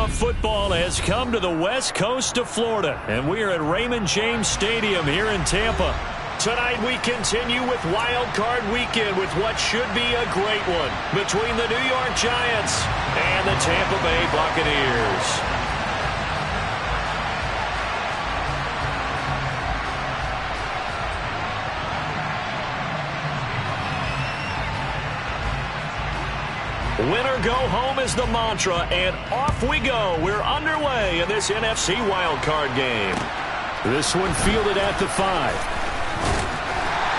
Playoff football has come to the west coast of Florida, and we are at Raymond James Stadium here in Tampa. Tonight we continue with Wild Card Weekend with what should be a great one between the New York Giants and the Tampa Bay Buccaneers. Win or go home is the mantra, and off we go. We're underway in this NFC wildcard game. This one fielded at the 5.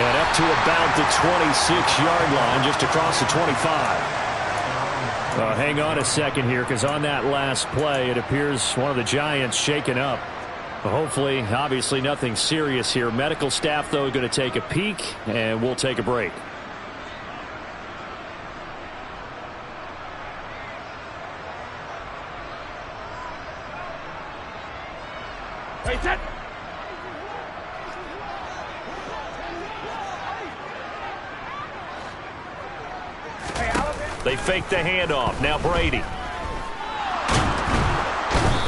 And up to about the 26-yard line, just across the 25. Hang on a second here, because on that last play, it appears one of the Giants shaken up. Hopefully, obviously, nothing serious here. Medical staff, though, going to take a peek, and we'll take a break. They fake the handoff. Now Brady.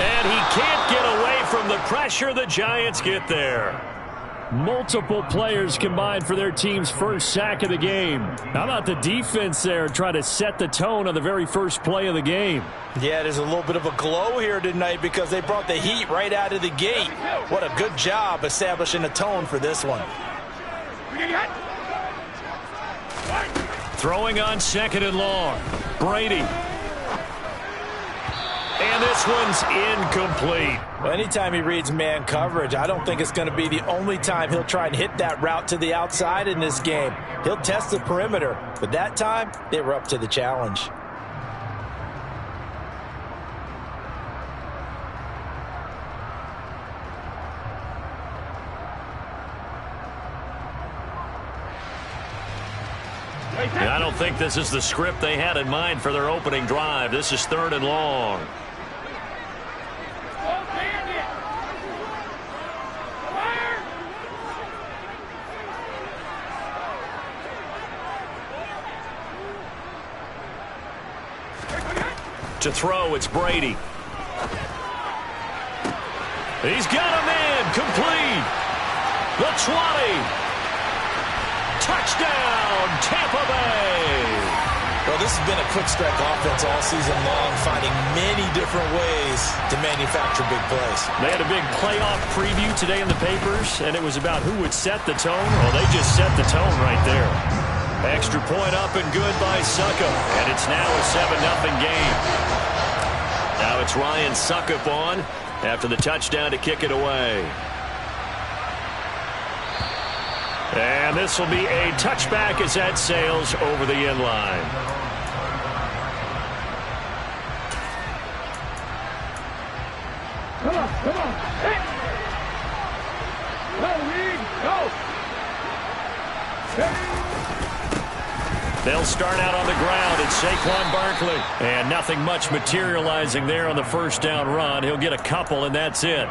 And he can't get away from the pressure. The Giants get there. Multiple players combined for their team's first sack of the game. How about the defense there trying to set the tone on the very first play of the game? Yeah, there's a little bit of a glow here tonight because they brought the heat right out of the gate. What a good job establishing a tone for this one. Throwing on 2nd and long. Brady. And this one's incomplete. Well, anytime he reads man coverage, I don't think it's going to be the only time he'll try and hit that route to the outside in this game. He'll test the perimeter, but that time they were up to the challenge. I don't think this is the script they had in mind for their opening drive. This is 3rd and long. To throw, it's Brady. He's got a man complete. The 20. Touchdown, Tampa Bay. Well, this has been a quick strike offense all season long, finding many different ways to manufacture big plays. They had a big playoff preview today in the papers, and it was about who would set the tone. Well, they just set the tone right there. Extra point up and good by Suckup, and it's now a 7-0 game. Now it's Ryan Suckup on after the touchdown to kick it away. And this will be a touchback as that sails over the end line. Come on. Hey. Go, Reed, go. Hey. They'll start out on the ground. It's Saquon Barkley. And nothing much materializing there on the first down run. He'll get a couple, and that's it.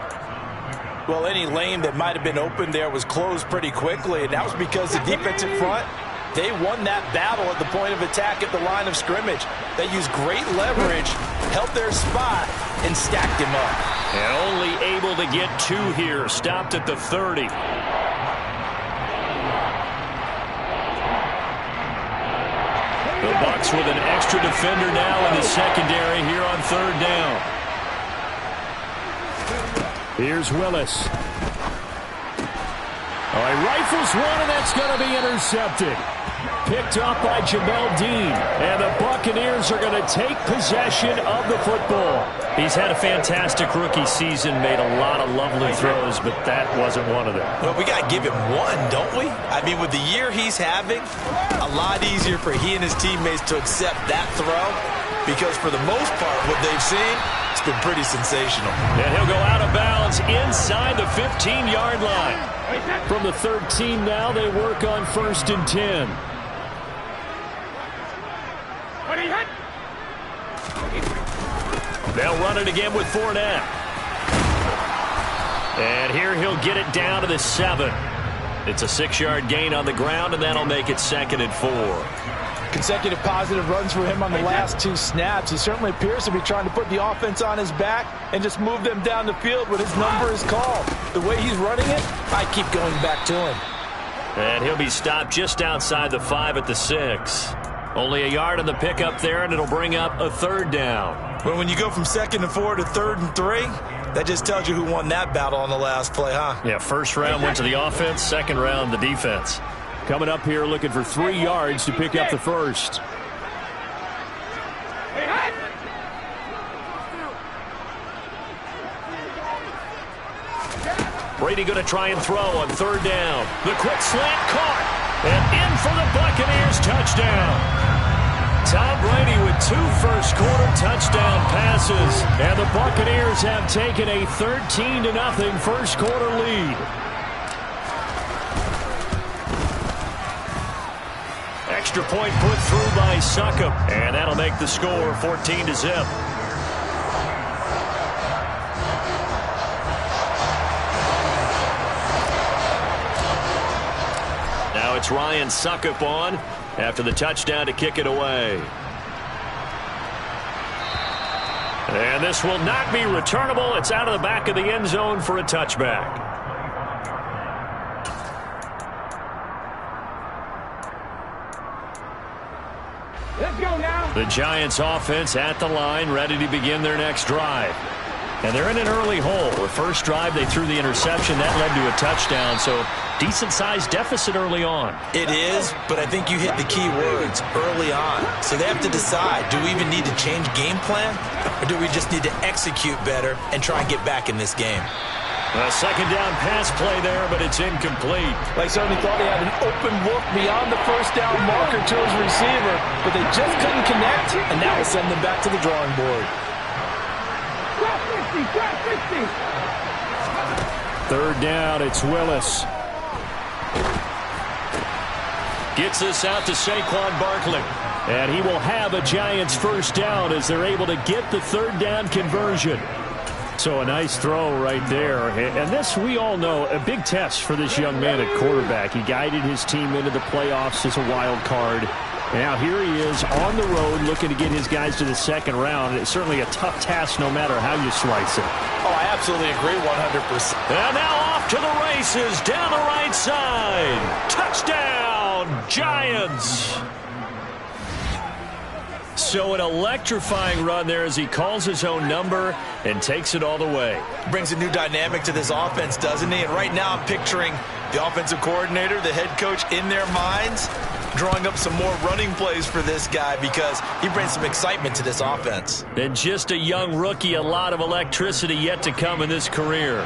Well, any lane that might have been open there was closed pretty quickly, and that was because the defensive front, they won that battle at the point of attack at the line of scrimmage. They used great leverage, held their spot, and stacked him up. And only able to get 2 here. Stopped at the 30. The Bucs with an extra defender now in the secondary here on 3rd down. Here's Willis. Oh, he rifles one, and that's going to be intercepted. Picked up by Jamel Dean. And the Buccaneers are going to take possession of the football. He's had a fantastic rookie season, made a lot of lovely throws, but that wasn't one of them. Well, we got to give him one, don't we? I mean, with the year he's having, a lot easier for he and his teammates to accept that throw, because for the most part, what they've seen, it's been pretty sensational. And he'll go out of bounds inside the 15-yard line. From the 13 now, they work on 1st and 10. They'll run it again with Fournette. And here he'll get it down to the 7. It's a 6-yard gain on the ground, and that'll make it 2nd and 4. Consecutive positive runs for him on the last 2 snaps. He certainly appears to be trying to put the offense on his back and just move them down the field when his number is called. The way he's running it, I keep going back to him. And he'll be stopped just outside the 5 at the 6. Only a yard on the pickup there, and it'll bring up a 3rd down. Well, when you go from 2nd and 4 to 3rd and 3, that just tells you who won that battle on the last play, huh? Yeah, first round went to the offense, second round the defense. Coming up here looking for 3 yards to pick up the first. Brady going to try and throw on 3rd down. The quick slant caught. And in for the Buccaneers touchdown. Tom Brady with 2 first-quarter touchdown passes. And the Buccaneers have taken a 13-0 first-quarter lead. Extra point put through by Succop. And that'll make the score 14-0. Now it's Ryan Succop on after the touchdown to kick it away. And this will not be returnable. It's out of the back of the end zone for a touchback. Let's go now. The Giants offense at the line, ready to begin their next drive. And they're in an early hole. The first drive, they threw the interception. That led to a touchdown, so decent-sized deficit early on. It is, but I think you hit the key words early on. So they have to decide, do we even need to change game plan, or do we just need to execute better and try and get back in this game? A second down pass play there, but it's incomplete. They certainly thought he had an open look beyond the first down marker to his receiver, but they just couldn't connect, and that will send them back to the drawing board. 50. 3rd down, it's Willis. Gets this out to Saquon Barkley. And he will have a Giants first down as they're able to get the 3rd down conversion. So a nice throw right there. And this, we all know, a big test for this young man at quarterback. He guided his team into the playoffs as a wild card. Now here he is on the road looking to get his guys to the 2nd round. It's certainly a tough task no matter how you slice it. Oh, I absolutely agree 100%. And now off to the races down the right side. Touchdown, Giants. So an electrifying run there as he calls his own number and takes it all the way. Brings a new dynamic to this offense, doesn't he? And right now I'm picturing the offensive coordinator, the head coach in their minds, drawing up some more running plays for this guy because he brings some excitement to this offense. And just a young rookie, a lot of electricity yet to come in this career.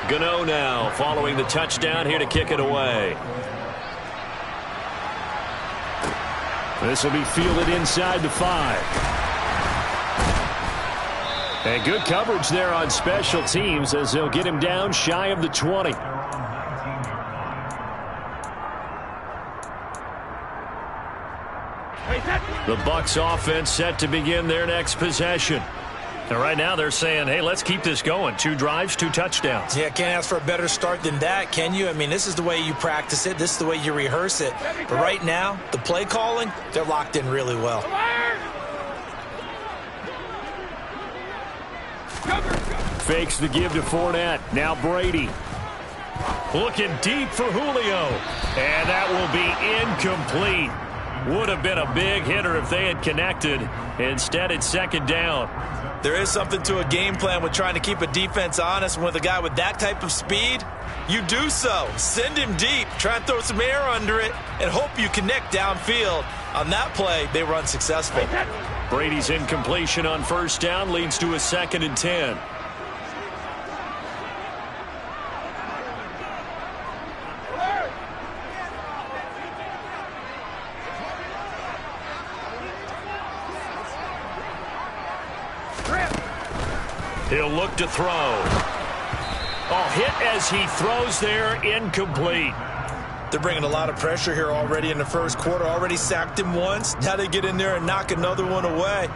Gano now following the touchdown here to kick it away. This will be fielded inside the 5. And good coverage there on special teams as they'll get him down shy of the 20. The Bucs offense set to begin their next possession. And right now they're saying, hey, let's keep this going. 2 drives, 2 touchdowns. Yeah, can't ask for a better start than that, can you? I mean, this is the way you practice it. This is the way you rehearse it. But right now, the play calling, they're locked in really well. Fakes the give to Fournette. Now Brady. Looking deep for Julio. And that will be incomplete. Would have been a big hitter if they had connected. Instead, it's 2nd down. There is something to a game plan with trying to keep a defense honest. And with a guy with that type of speed, you do so. Send him deep. Try and throw some air under it and hope you connect downfield. On that play, they were unsuccessful. Brady's incompletion on 1st down leads to a 2nd and 10. He'll look to throw. Oh, hit as he throws there, incomplete. They're bringing a lot of pressure here already in the first quarter. Already sacked him once. Now they get in there and knock another one away.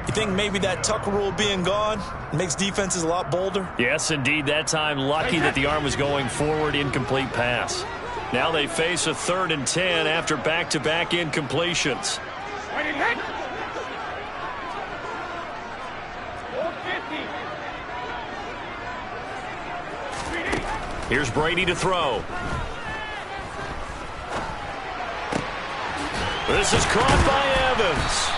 You think maybe that Tucker rule being gone makes defenses a lot bolder? Yes, indeed. That time lucky that the arm was going forward, incomplete pass. Now they face a 3rd and 10 after back-to-back incompletions. Here's Brady to throw. This is caught by Evans.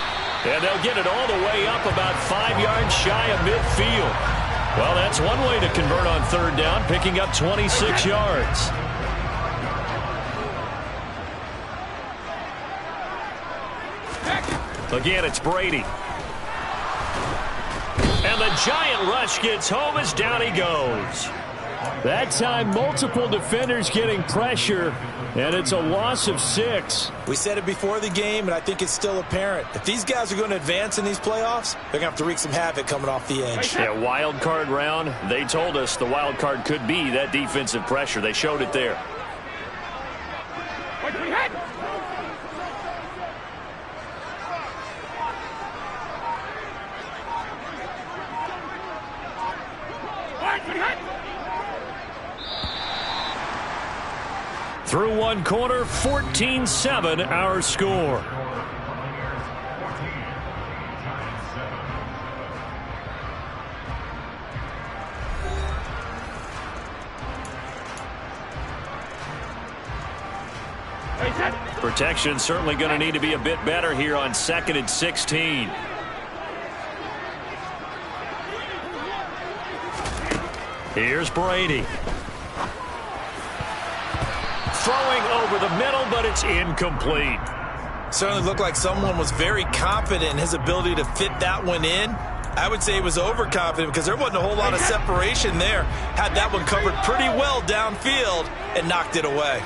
And they'll get it all the way up about 5 yards shy of midfield. Well, that's one way to convert on 3rd down, picking up 26 yards. Again, it's Brady. And the giant rush gets home as down he goes. That time, multiple defenders getting pressure, and it's a loss of 6. We said it before the game, and I think it's still apparent. If these guys are going to advance in these playoffs, they're going to have to wreak some havoc coming off the edge. Yeah, wild card round. They told us the wild card could be that defensive pressure. They showed it there. Through one quarter, 14-7 our score. Protection certainly going to need to be a bit better here on 2nd and 16. Here's Brady. Throwing over the middle, but it's incomplete. Certainly looked like someone was very confident in his ability to fit that one in. I would say he was overconfident because there wasn't a whole lot of separation there. Had that one covered pretty well downfield and knocked it away.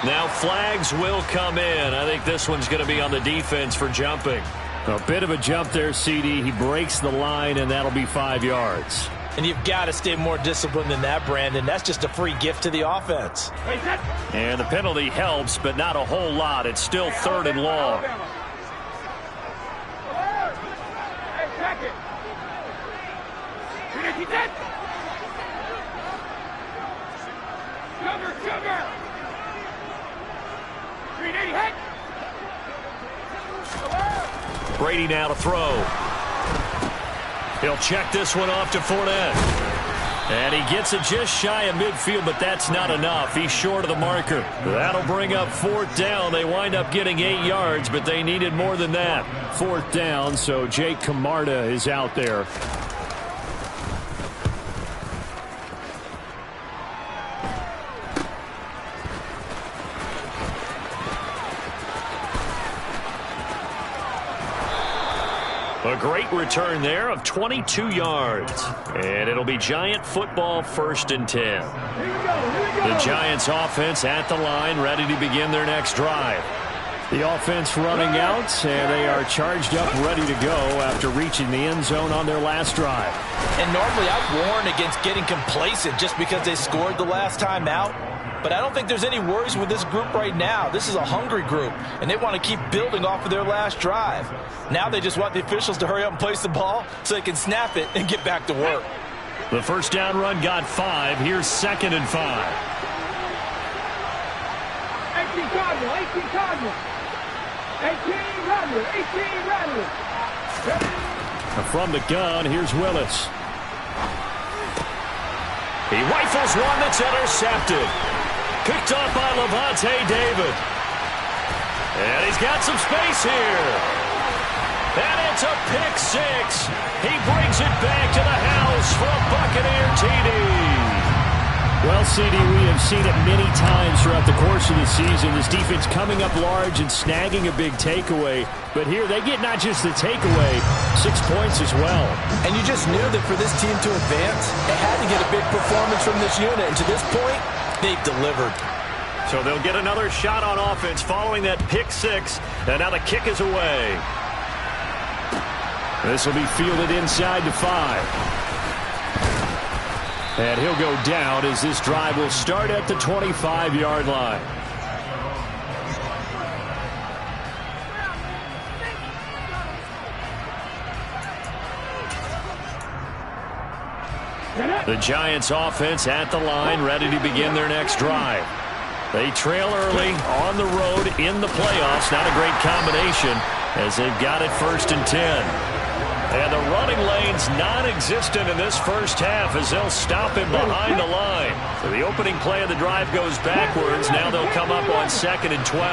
Now flags will come in. I think this one's going to be on the defense for jumping. A bit of a jump there, CD. He breaks the line, and that'll be 5 yards. And you've got to stay more disciplined than that, Brandon. That's just a free gift to the offense. And the penalty helps, but not a whole lot. It's still 3rd and long. Brady now to throw. He'll check this one off to Fournette. And he gets it just shy of midfield, but that's not enough. He's short of the marker. That'll bring up 4th down. They wind up getting 8 yards, but they needed more than that. 4th down, so Jake Camarda is out there. A great return there of 22 yards. And it'll be Giant football, 1st and 10. The Giants offense at the line, ready to begin their next drive. The offense running out, and they are charged up, ready to go after reaching the end zone on their last drive. And normally I'd warn against getting complacent just because they scored the last time out. But I don't think there's any worries with this group right now. This is a hungry group, and they want to keep building off of their last drive. Now they just want the officials to hurry up and place the ball so they can snap it and get back to work. The 1st down run got 5. Here's 2nd and 5. 18 Cardinal, 18 Cardinal. 18 Rattler, 18 Rattler. From the gun, here's Willis. He rifles one that's intercepted. Picked off by Levante David. And he's got some space here. And it's a pick 6. He brings it back to the house for a Buccaneer TD. Well, CD, we have seen it many times throughout the course of the season. This defense coming up large and snagging a big takeaway. But here they get not just the takeaway, 6 points as well. And you just knew that for this team to advance, they had to get a big performance from this unit. And to this point, they've delivered. So they'll get another shot on offense following that pick 6. And now the kick is away. This will be fielded inside to 5. And he'll go down as this drive will start at the 25-yard line. The Giants offense at the line, ready to begin their next drive. They trail early on the road in the playoffs. Not a great combination as they've got it 1st and 10. And the running lane's non-existent in this first half as they'll stop him behind the line. So the opening play of the drive goes backwards. Now they'll come up on 2nd and 12.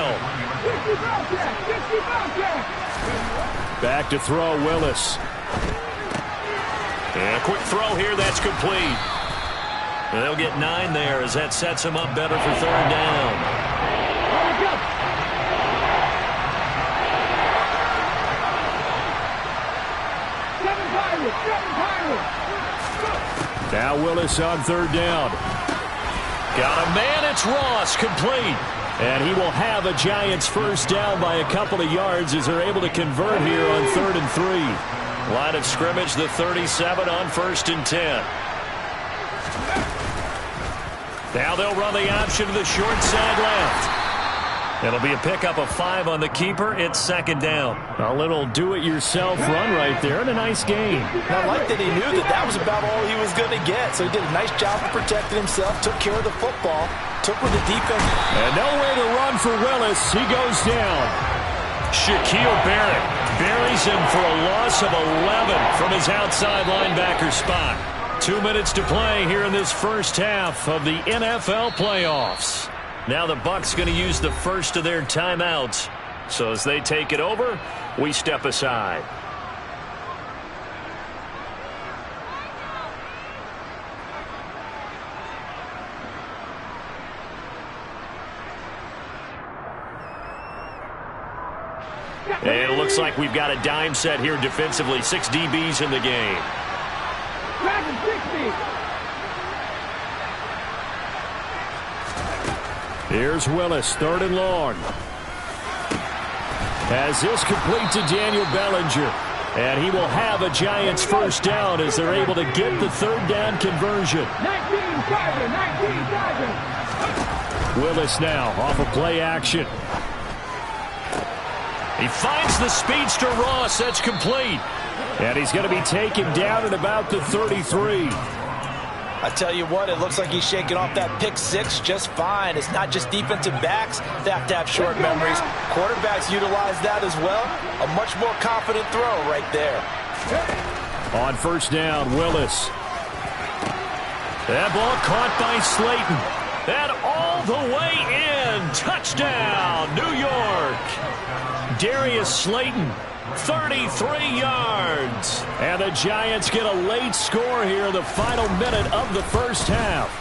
Back to throw, Willis. And a quick throw here, that's complete. They'll get 9 there as that sets them up better for 3rd down. Now Willis on 3rd down. Got a man, it's Ross, complete. And he will have a Giants 1st down by a couple of yards as they're able to convert here on 3rd and 3. Line of scrimmage, the 37 on 1st and 10. Now they'll run the option to the short side left. It'll be a pickup of 5 on the keeper. It's 2nd down. A little do-it-yourself run right there and a nice game. I like that he knew that was about all he was going to get. So he did a nice job of protecting himself, took care of the football, took with the defense. And nowhere to run for Willis. He goes down. Shaquille Barrett buries him for a loss of 11 from his outside linebacker spot. 2 minutes to play here in this first half of the NFL playoffs. Now the Bucs going to use the first of their timeouts. So as they take it over, we step aside. And it looks like we've got a dime set here defensively. 6 DBs in the game. Here's Willis, 3rd and long. As this complete to Daniel Bellinger. And he will have a Giants 1st down as they're able to get the 3rd down conversion. 19, Willis now off of play action. He finds the speedster Ross. That's complete. And he's going to be taken down at about the 33. I tell you what, it looks like he's shaking off that pick 6 just fine. It's not just defensive backs that have to have short memories. Quarterbacks utilize that as well. A much more confident throw right there. On 1st down, Willis. That ball caught by Slayton. That all the way in. Touchdown, New York. Darius Slayton. 33 yards. And the Giants get a late score here in the final minute of the first half.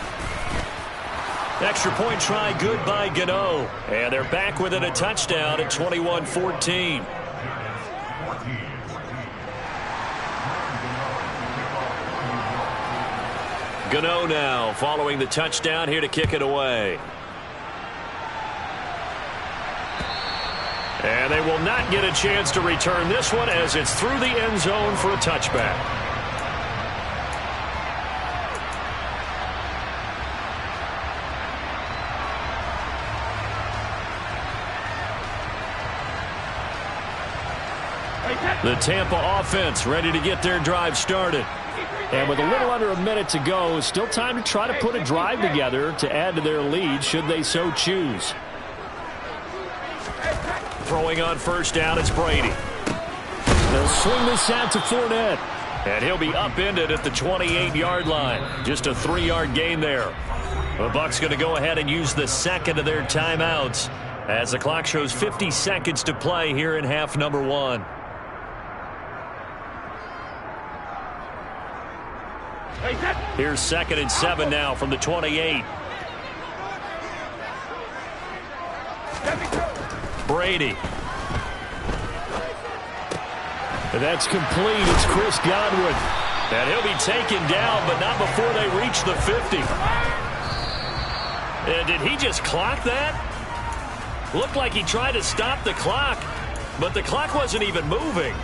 Extra point try good by Gano. And they're back within a touchdown at 21-14. Gano now following the touchdown here to kick it away. And they will not get a chance to return this one as it's through the end zone for a touchback. The Tampa offense ready to get their drive started. And with a little under a minute to go, still time to try to put a drive together to add to their lead should they so choose. Throwing on 1st down, it's Brady. They'll swing this out to Fournette. And he'll be upended at the 28-yard line. Just a 3-yard gain there. The Bucs going to go ahead and use the 2nd of their timeouts as the clock shows 50 seconds to play here in half number 1. Here's 2nd and 7 now from the 28. Brady. And that's complete. It's Chris Godwin. And he'll be taken down, but not before they reach the 50. And did he just clock that? Looked like he tried to stop the clock, but the clock wasn't even moving.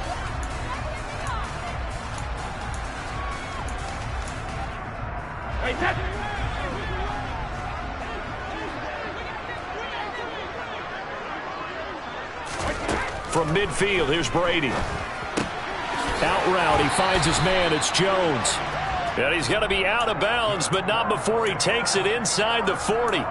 From midfield, here's Brady. Out route, he finds his man. It's Jones. And he's going to be out of bounds, but not before he takes it inside the 40.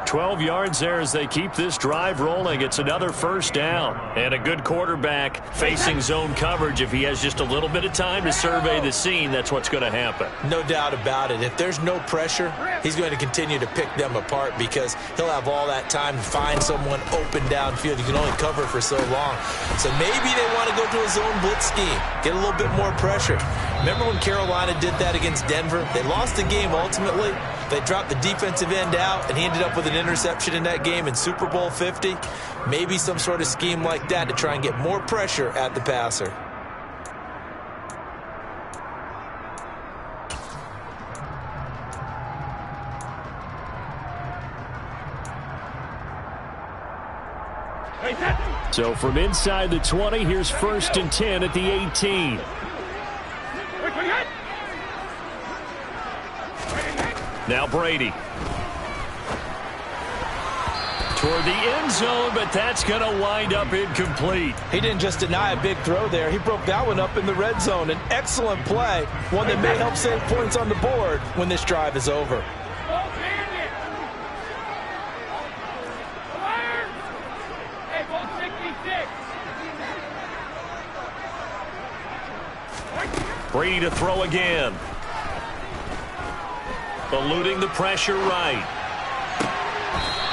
12 yards there as they keep this drive rolling. It's another first down. And a good quarterback facing zone coverage. If he has just a little bit of time to survey the scene, that's what's going to happen. No doubt about it. If there's no pressure, he's going to continue to pick them apart because he'll have all that time to find someone open downfield. You can only cover for so long. So maybe they want to go to a zone blitz scheme, get a little bit more pressure. Remember when Carolina did that against Denver? They lost the game ultimately. They dropped the defensive end out, and he ended up with an interception in that game in Super Bowl 50. Maybe some sort of scheme like that to try and get more pressure at the passer. So from inside the 20, here's 1st and 10 at the 18. Now Brady. Toward the end zone, but that's going to wind up incomplete. He didn't just deny a big throw there. He broke that one up in the red zone. An excellent play, one that may help save points on the board when this drive is over. Brady to throw again. Eluding the pressure right.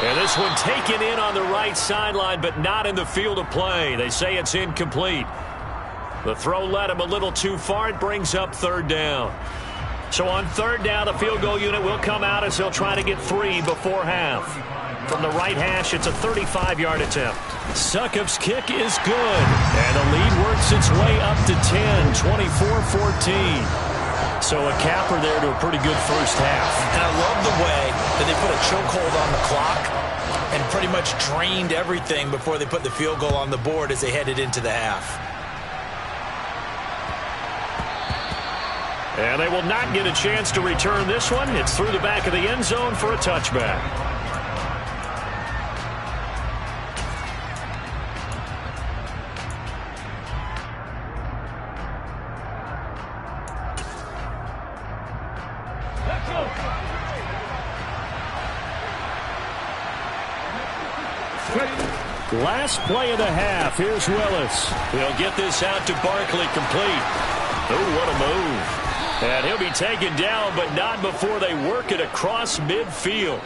And this one taken in on the right sideline, but not in the field of play. They say it's incomplete. The throw led him a little too far. It brings up 3rd down. So on 3rd down, the field goal unit will come out as they'll try to get 3 before half. From the right hash, it's a 35-yard attempt. Succop's kick is good. And the lead works its way up to 10, 24-14. So a capper there to a pretty good first half. And I love the way that they put a chokehold on the clock and pretty much drained everything before they put the field goal on the board as they headed into the half. And they will not get a chance to return this one. It's through the back of the end zone for a touchback. Last play of the half. Here's Willis. He'll get this out to Barkley complete. Oh, what a move. And he'll be taken down, but not before they work it across midfield.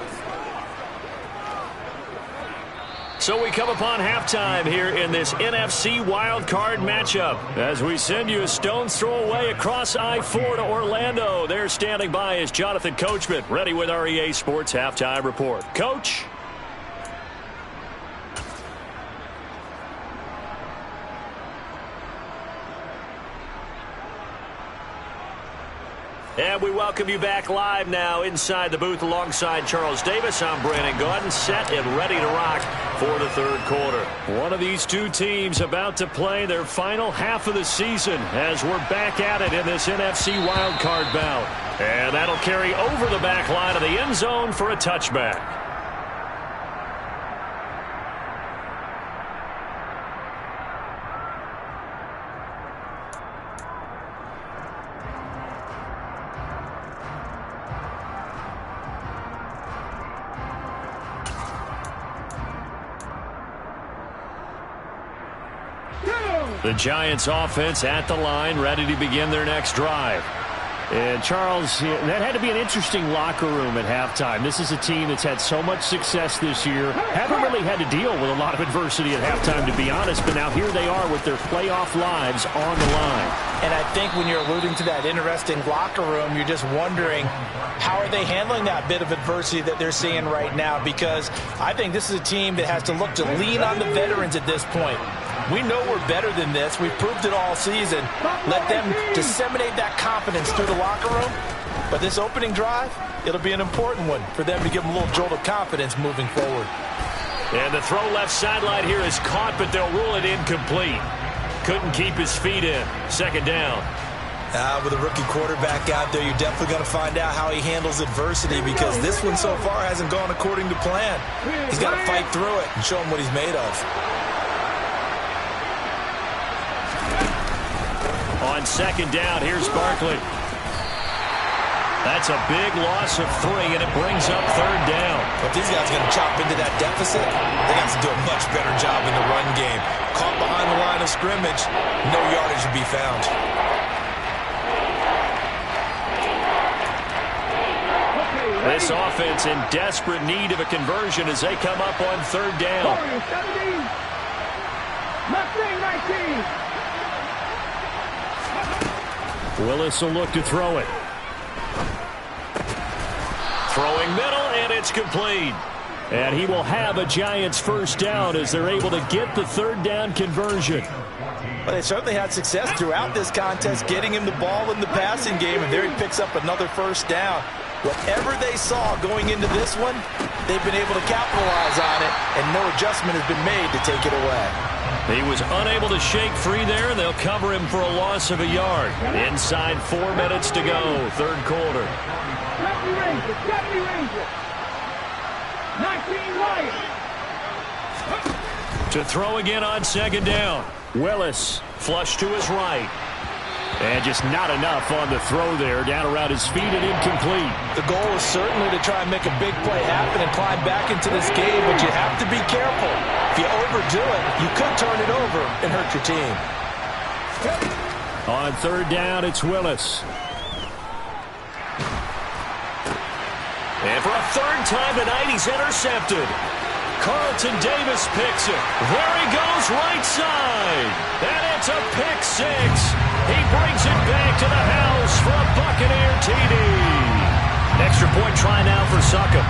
So we come upon halftime here in this NFC wildcard matchup as we send you a stone's throw away across I-4 to Orlando. There standing by is Jonathan Coachman, ready with our EA Sports Halftime Report. Coach? And we welcome you back live now inside the booth alongside Charles Davis. I'm Brandon Gaudin, set and ready to rock for the 3rd quarter. One of these two teams about to play their final half of the season as we're back at it in this NFC wildcard bout. And that'll carry over the back line of the end zone for a touchback. The Giants offense at the line, ready to begin their next drive. And Charles, that had to be an interesting locker room at halftime. This is a team that's had so much success this year. Haven't really had to deal with a lot of adversity at halftime, to be honest. But now here they are with their playoff lives on the line. And I think when you're alluding to that interesting locker room, you're just wondering how are they handling that bit of adversity that they're seeing right now? Because I think this is a team that has to look to lean on the veterans at this point. We know we're better than this. We've proved it all season. Let them disseminate that confidence through the locker room. But this opening drive, it'll be an important one for them to give them a little jolt of confidence moving forward. And the throw left sideline here is caught, but they'll rule it incomplete. Couldn't keep his feet in. 2nd down. With a rookie quarterback out there, you're definitely going to find out how he handles adversity because this one so far hasn't gone according to plan. He's got to fight through it and show him what he's made of. On 2nd down, here's Barkley. That's a big loss of 3, and it brings up 3rd down. But these guys are going to chop into that deficit. They got to do a much better job in the run game. Caught behind the line of scrimmage, no yardage to be found. This offense in desperate need of a conversion as they come up on 3rd down. 17, 19. Willis will look to throw it. Throwing middle, and it's complete. And he will have a Giants 1st down as they're able to get the 3rd down conversion. Well, they certainly had success throughout this contest, getting him the ball in the passing game, and there he picks up another 1st down. Whatever they saw going into this one, they've been able to capitalize on it, and no adjustment has been made to take it away. He was unable to shake free there, and they'll cover him for a loss of a yard. Inside 4 minutes to go, 3rd quarter. 70 Rangers. 19 Lions. To throw again on 2nd down. Willis flush to his right. And just not enough on the throw there. Down around his feet and incomplete. The goal is certainly to try and make a big play happen and climb back into this game, but you have to be careful. If you overdo it, you could turn it over and hurt your team. On 3rd down, it's Willis. And for a 3rd time tonight, he's intercepted. Carlton Davis picks it. There he goes, right side. And it's a pick 6. He brings it back to the house for a Buccaneer TD. Extra point try now for Succop.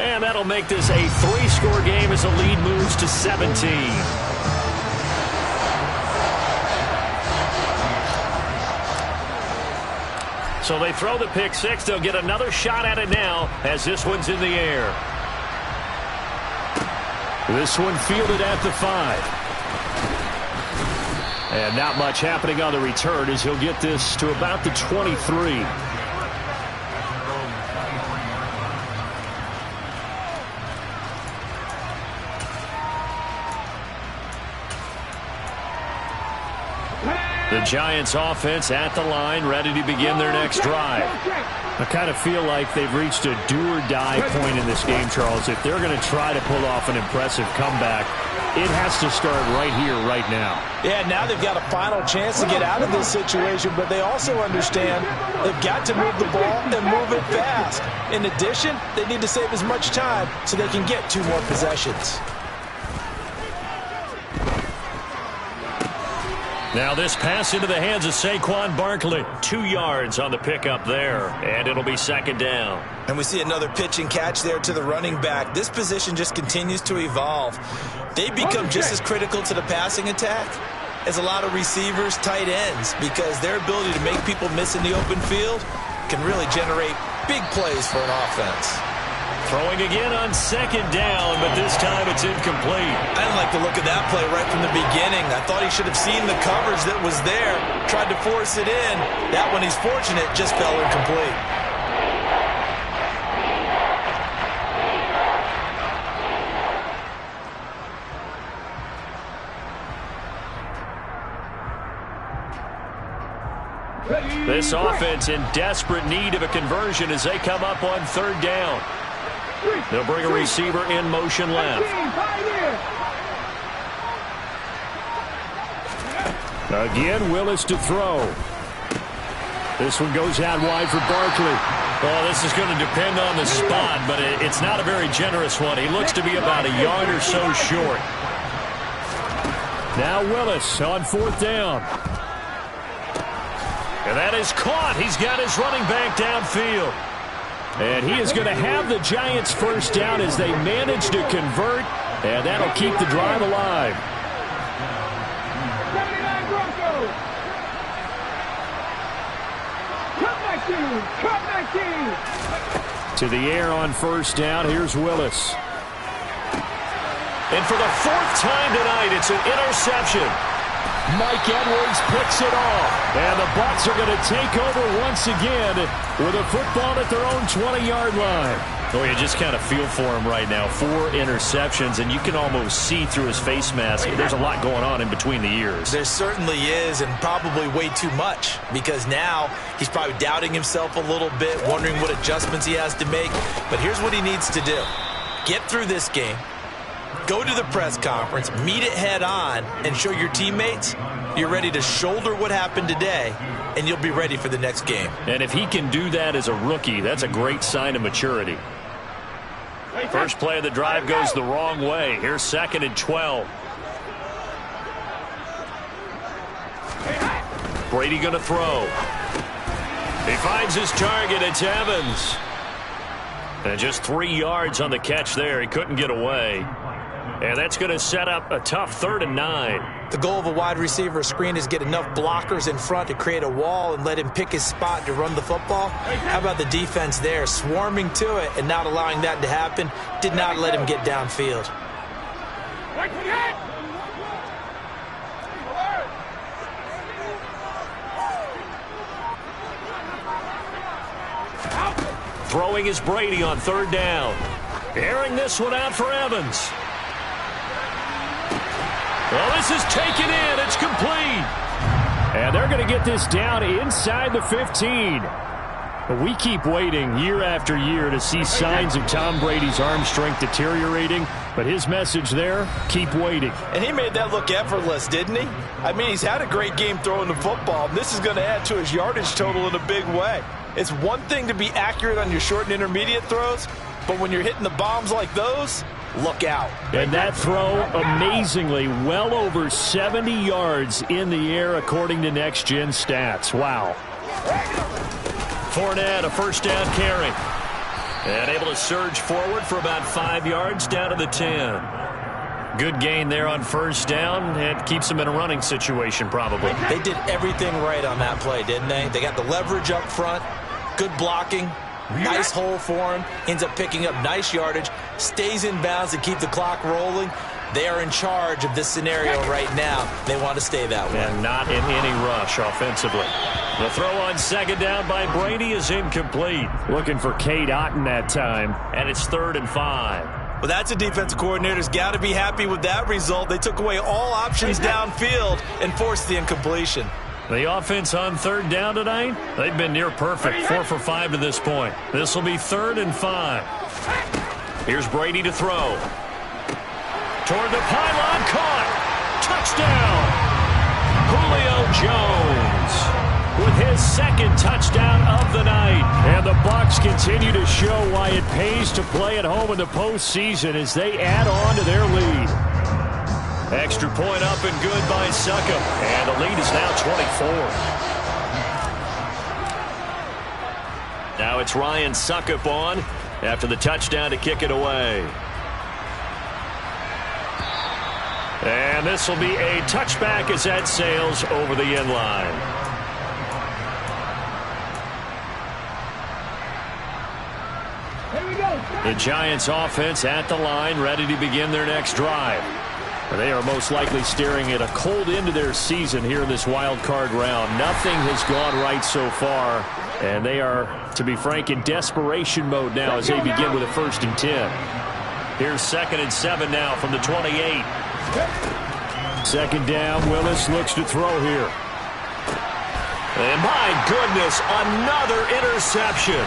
And that'll make this a 3-score game as the lead moves to 17. So they throw the pick 6. They'll get another shot at it now as this one's in the air. This one fielded at the 5. And not much happening on the return as he'll get this to about the 23. The Giants offense at the line, ready to begin their next drive. I kind of feel like they've reached a do-or-die point in this game, Charles. If they're going to try to pull off an impressive comeback, it has to start right here, right now. Yeah, now they've got a final chance to get out of this situation, but they also understand they've got to move the ball and move it fast. In addition, they need to save as much time so they can get 2 more possessions. Now this pass into the hands of Saquon Barkley. 2 yards on the pickup there, and it'll be 2nd down. And we see another pitch and catch there to the running back. This position just continues to evolve. They become just as critical to the passing attack as a lot of receivers, tight ends, because their ability to make people miss in the open field can really generate big plays for an offense. Throwing again on 2nd down, but this time it's incomplete. I didn't like the look of that play right from the beginning. I thought he should have seen the coverage that was there, tried to force it in. That one, he's fortunate, just fell incomplete. This offense in desperate need of a conversion as they come up on 3rd down. They'll bring a receiver in motion left. Again, Willis to throw. This one goes out wide for Barkley. Oh, this is going to depend on the spot, but it's not a very generous one. He looks to be about a yard or so short. Now Willis on 4th down. And that is caught. He's got his running back downfield. And he is going to have the Giants 1st down as they manage to convert, and that'll keep the drive alive. 79 Broncos. Cut 19. To the air on 1st down. Here's Willis. And for the 4th time tonight, it's an interception. Mike Edwards picks it off. And the Bucs are going to take over once again with a football at their own 20-yard line. Oh, you just kind of feel for him right now. 4 interceptions, and you can almost see through his face mask. There's a lot going on in between the ears. There certainly is, and probably way too much, because now he's probably doubting himself a little bit, wondering what adjustments he has to make. But here's what he needs to do. Get through this game, go to the press conference, meet it head on, and show your teammates you're ready to shoulder what happened today, and you'll be ready for the next game. And if he can do that as a rookie, that's a great sign of maturity. First play of the drive goes the wrong way. Here's 2nd and 12. Brady going to throw. He finds his target. It's Evans. And just 3 yards on the catch there. He couldn't get away. And that's going to set up a tough 3rd and 9. The goal of a wide receiver screen is get enough blockers in front to create a wall and let him pick his spot to run the football. How about the defense there, swarming to it and not allowing that to happen? Did not let him get downfield. Throwing is Brady on 3rd down. Airing this one out for Evans. Well, this is taken in. It's complete. And they're going to get this down inside the 15. But we keep waiting year after year to see signs of Tom Brady's arm strength deteriorating. But his message there, keep waiting. And he made that look effortless, didn't he? I mean, he's had a great game throwing the football. This is going to add to his yardage total in a big way. It's one thing to be accurate on your short and intermediate throws, but when you're hitting the bombs like those, look out. And that throw, amazingly, well over 70 yards in the air, according to Next Gen Stats. Wow. Fournette, a 1st down carry. And able to surge forward for about 5 yards down to the 10. Good gain there on 1st down. It keeps them in a running situation, probably. They did everything right on that play, didn't they? They got the leverage up front, good blocking, nice hole for him, ends up picking up nice yardage, stays in bounds to keep the clock rolling. They are in charge of this scenario right now. They want to stay that way. And not in any rush offensively. The throw on 2nd down by Brady is incomplete. Looking for Cade Otton that time, and it's 3rd and 5. Well, that's a defensive coordinator's got to be happy with that result. They took away all options downfield and forced the incompletion. The offense on 3rd down tonight, they've been near perfect. 4 for 5 to this point. This will be 3rd and 5. Here's Brady to throw. Toward the pylon, caught. Touchdown. Julio Jones with his 2nd touchdown of the night. And the Bucs continue to show why it pays to play at home in the postseason as they add on to their lead. Extra point up and good by Succop. And the lead is now 24. Now it's Ryan Succop on after the touchdown to kick it away. And this will be a touchback as that sails over the end line. The Giants offense at the line, ready to begin their next drive. They are most likely staring at a cold end to their season here in this wild card round. Nothing has gone right so far, and they are, to be frank, in desperation mode now as they begin with a 1st and 10. Here's 2nd and 7 now from the 28. 2nd down, Willis looks to throw here. And my goodness, another interception.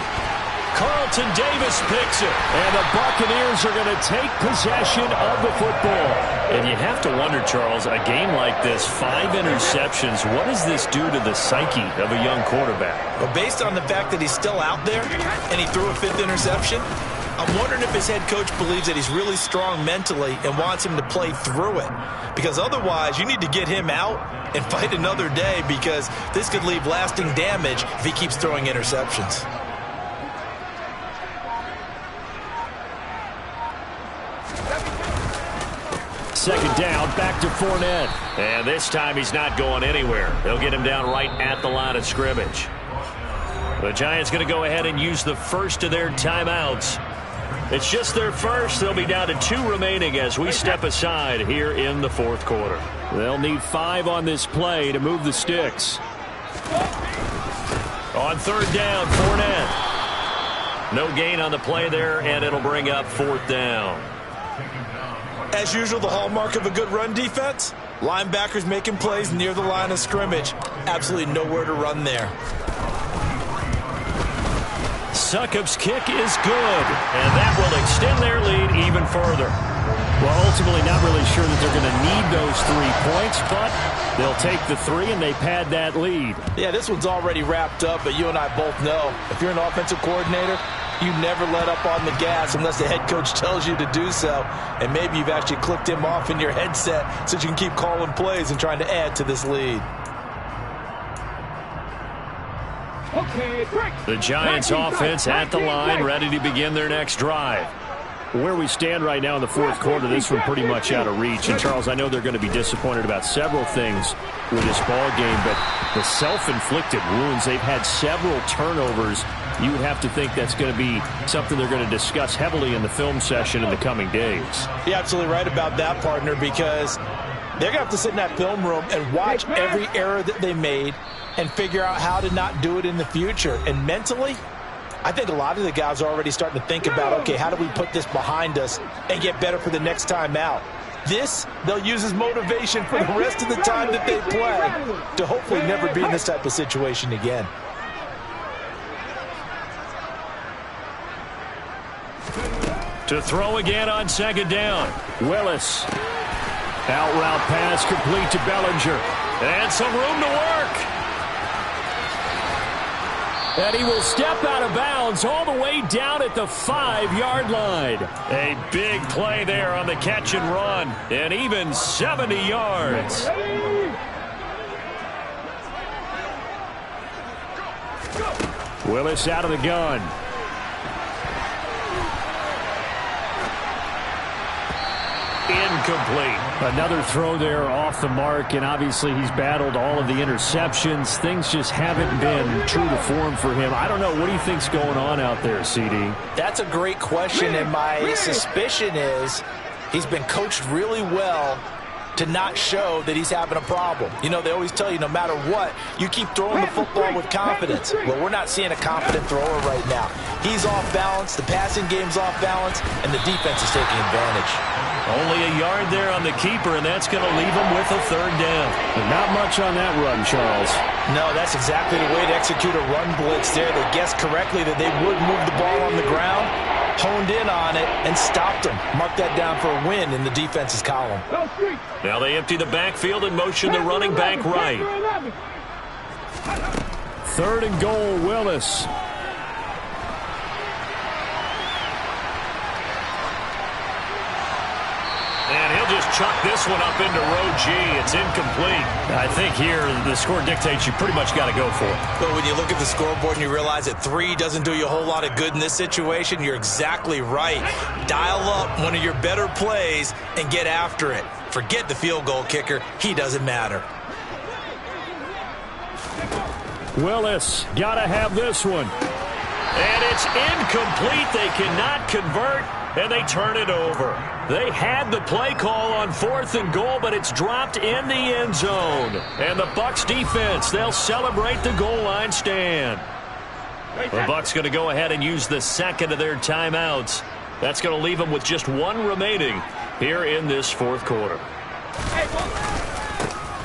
Carlton Davis picks it, and the Buccaneers are going to take possession of the football. And you have to wonder, Charles, a game like this, 5 interceptions, what does this do to the psyche of a young quarterback? Well, based on the fact that he's still out there and he threw a 5th interception, I'm wondering if his head coach believes that he's really strong mentally and wants him to play through it. Because otherwise, you need to get him out and fight another day, because this could leave lasting damage if he keeps throwing interceptions. Second down, back to Fournette. And this time he's not going anywhere. They'll get him down right at the line of scrimmage. The Giants going to go ahead and use the first of their timeouts. It's just their first. They'll be down to 2 remaining as we step aside here in the 4th quarter. They'll need 5 on this play to move the sticks. On third down, Fournette. No gain on the play there, and it'll bring up fourth down. As usual, the hallmark of a good run defense, linebackers making plays near the line of scrimmage. Absolutely nowhere to run there. Succop's kick is good, and that will extend their lead even further. Well, ultimately not really sure that they're going to need those 3 points, but they'll take the 3 and they pad that lead. Yeah, this one's already wrapped up, but you and I both know if you're an offensive coordinator, you never let up on the gas unless the head coach tells you to do so. And maybe you've actually clicked him off in your headset so you can keep calling plays and trying to add to this lead. The Giants offense at the line, ready to begin their next drive. Where we stand right now in the fourth quarter, this one pretty much out of reach. And, Charles, I know they're going to be disappointed about several things with this ball game, but the self-inflicted wounds, they've had several turnovers. You would have to think that's going to be something they're going to discuss heavily in the film session in the coming days. You're absolutely right about that, partner, because they're going to have to sit in that film room and watch every error that they made and figure out how to not do it in the future. And mentally, I think a lot of the guys are already starting to think about, okay, how do we put this behind us and get better for the next time out? This, they'll use as motivation for the rest of the time that they play to hopefully never be in this type of situation again. To throw again on second down. Willis. Out route pass complete to Bellinger. And some room to work. And he will step out of bounds all the way down at the 5-yard line. A big play there on the catch and run. And even 70 yards. Willis out of the gun. Incomplete. Another throw there off the mark, and obviously he's battled all of the interceptions. Things just haven't been true to form for him. I don't know. What do you think's going on out there, CD? That's a great question, and my suspicion is he's been coached really well to not show that he's having a problem. You know, they always tell you no matter what, you keep throwing the football with confidence. Well, we're not seeing a confident thrower right now. He's off balance, the passing game's off balance, and the defense is taking advantage. Only a yard there on the keeper, and that's going to leave him with a third down. But not much on that run, Charles. No, that's exactly the way to execute a run blitz there. They guessed correctly that they would move the ball on the ground, honed in on it, and stopped them. Mark that down for a win in the defense's column. Now they empty the backfield and motion the running back right. Third and goal, Willis. And he'll just chuck this one up into row G. It's incomplete. I think here the score dictates you pretty much got to go for it. But when you look at the scoreboard and you realize that 3 doesn't do you a whole lot of good in this situation, you're exactly right. Dial up one of your better plays and get after it. Forget the field goal kicker. He doesn't matter. Willis, got to have this one. And it's incomplete. They cannot convert, and they turn it over. They had the play call on 4th and goal, but it's dropped in the end zone. And the Bucs defense, they'll celebrate the goal line stand. The Bucs going to go ahead and use the second of their timeouts. That's going to leave them with just 1 remaining here in this fourth quarter.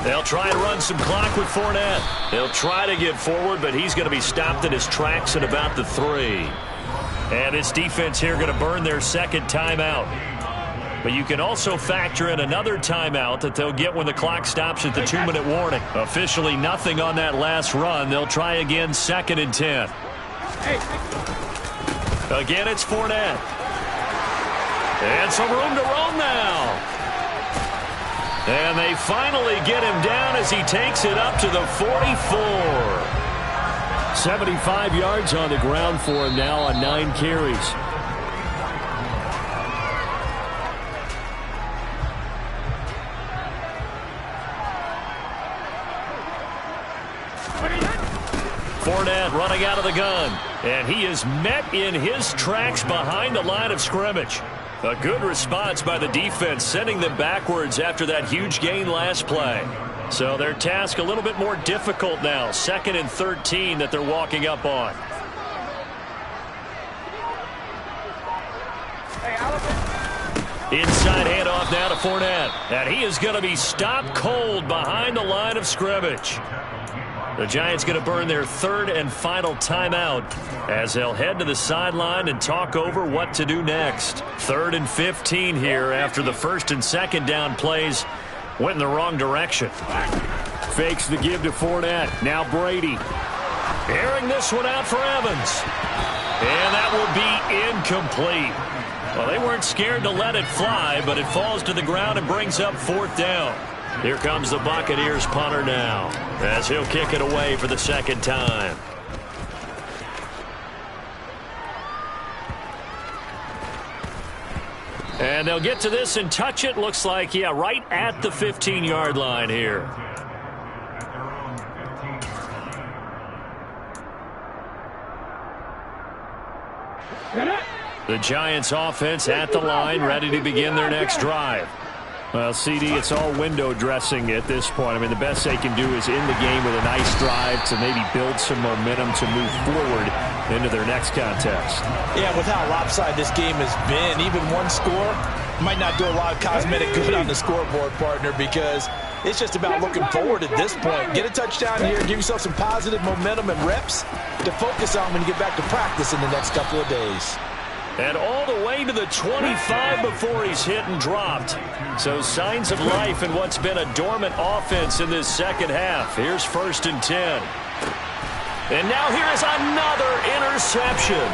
They'll try and run some clock with Fournette. They'll try to get forward, but he's going to be stopped in his tracks at about the 3. And this defense here going to burn their second timeout. But you can also factor in another timeout that they'll get when the clock stops at the 2-minute warning. Officially nothing on that last run. They'll try again 2nd and 10. Again, it's Fournette. And some room to roam now. And they finally get him down as he takes it up to the 44. 75 yards on the ground for him now on 9 carries. Fournette running out of the gun. And he is met in his tracks behind the line of scrimmage. A good response by the defense, sending them backwards after that huge gain last play. So their task a little bit more difficult now. 2nd and 13 that they're walking up on. Inside handoff now to Fournette. And he is going to be stopped cold behind the line of scrimmage. The Giants going to burn their 3rd and final timeout as they'll head to the sideline and talk over what to do next. 3rd and 15 here after the 1st and 2nd down plays went in the wrong direction. Fakes the give to Fournette. Now Brady. Airing this one out for Evans. And that will be incomplete. Well, they weren't scared to let it fly, but it falls to the ground and brings up 4th down. Here comes the Buccaneers punter now as he'll kick it away for the 2nd time. And they'll get to this and touch it. Looks like, yeah, right at the 15-yard line here. The Giants offense at the line, ready to begin their next drive. Well, CD, it's all window dressing at this point. I mean, the best they can do is end the game with a nice drive to maybe build some momentum to move forward into their next contest. Yeah, with how lopsided this game has been, even one score might not do a lot of cosmetic good on the scoreboard, partner, because it's just about looking forward at this point. Get a touchdown here, give yourself some positive momentum and reps to focus on when you get back to practice in the next couple of days. And all the way to the 25 before he's hit and dropped. So signs of life in what's been a dormant offense in this 2nd half. Here's 1st and 10. And now here is another interception.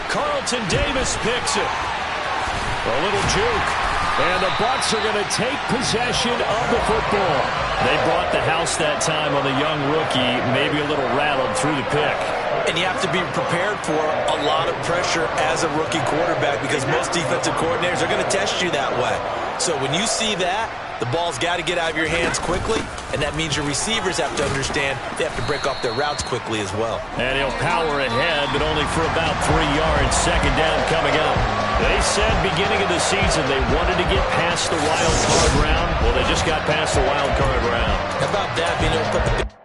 Carlton Davis picks it. A little juke. And the Bucs are going to take possession of the football. They brought the house that time on the young rookie, maybe a little rattled through the pick. And you have to be prepared for a lot of pressure as a rookie quarterback because most defensive coordinators are going to test you that way. So when you see that, the ball's got to get out of your hands quickly, and that means your receivers have to understand they have to break off their routes quickly as well. And he'll power ahead, but only for about 3 yards. 2nd down coming up. They said beginning of the season they wanted to get past the wild card round. Well, they just got past the wild card round. How about that, being able to put the